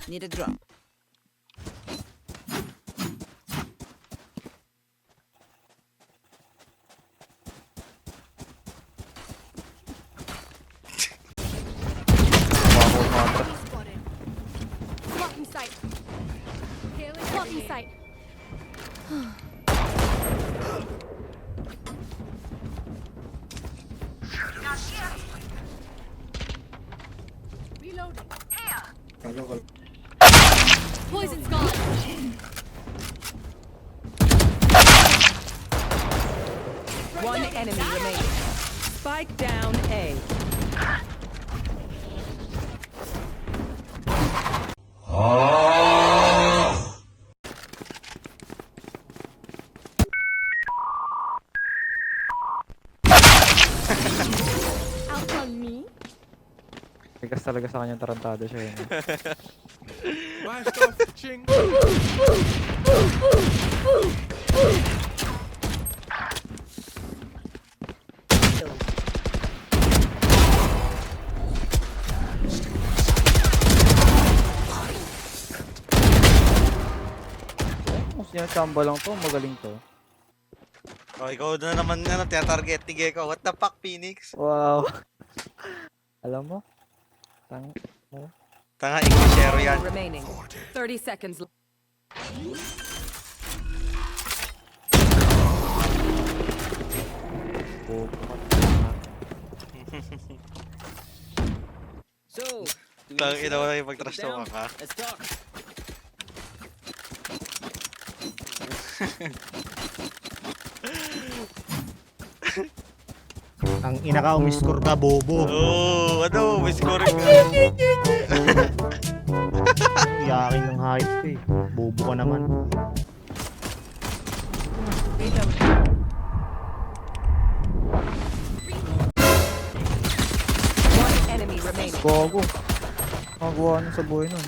Need a drop. Spotted. Blocking sight. Blocking sight. Reloading. Poison's gone. One enemy remaining. Spike down A. Out on me. Tigas talaga sa kanyang tarantado siya yun. Blast off, ching. Kung sinachamba lang to, magaling to. Oh, ikaw na naman na tinatarget ni Gecko. What the fuck, Phoenix? Wow. Alam mo? Tang... Tanga, Englishero yan. Remaining. 30 seconds. Oh, So, do Tang, you ina mo see na it? yung mag-trash Down. talk ka. Let's talk. Ang ina ka, umiscore ka, bobo. Oh, ano, may scoring ka. Iyakin ng hype ko eh. Bobo ka naman. One enemy remaining. Bago. Magawa niya sa buhay nun.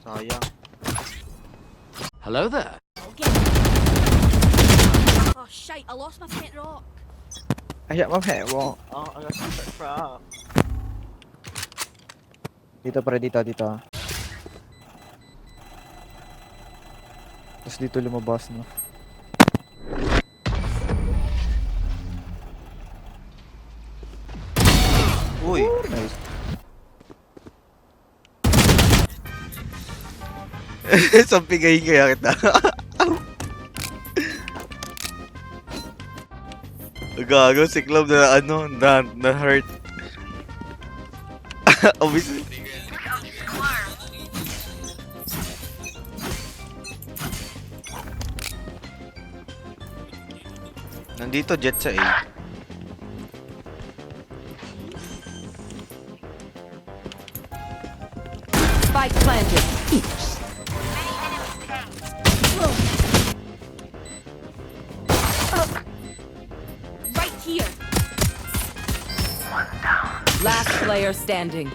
Sayang. Hello there. Oh shite, I lost my pet rock. Ay, mapewo. Oh, I got something from. Dito pre, dito. Tapos dito lumabas no. Uy, Nice. sampigayin kaya kita. Gago, si Club na ano, na hurt. Obviously. Nandito Jet sa A. Spike planted. Right here. Last player standing.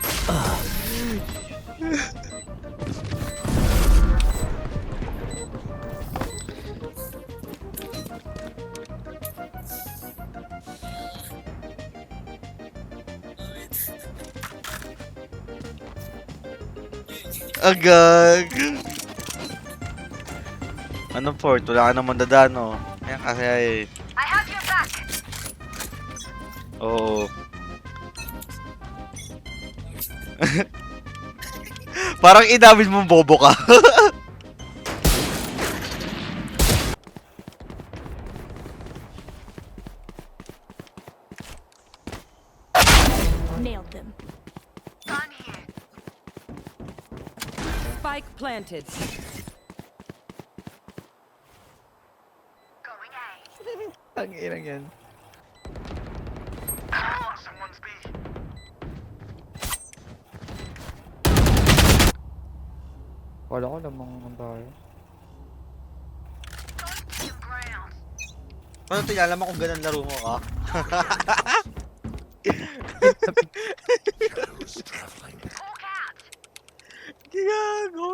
Agag. Ano port? Wala ka naman dadano. Ayan kasi ay... I have your back! Oo. Parang inamin mong bobo ka. Nailed them. Spike planted. Ang inang yan. Wala ko lamang naman tayo. Paano tinalaman kung ganun laro mo ka? Gago.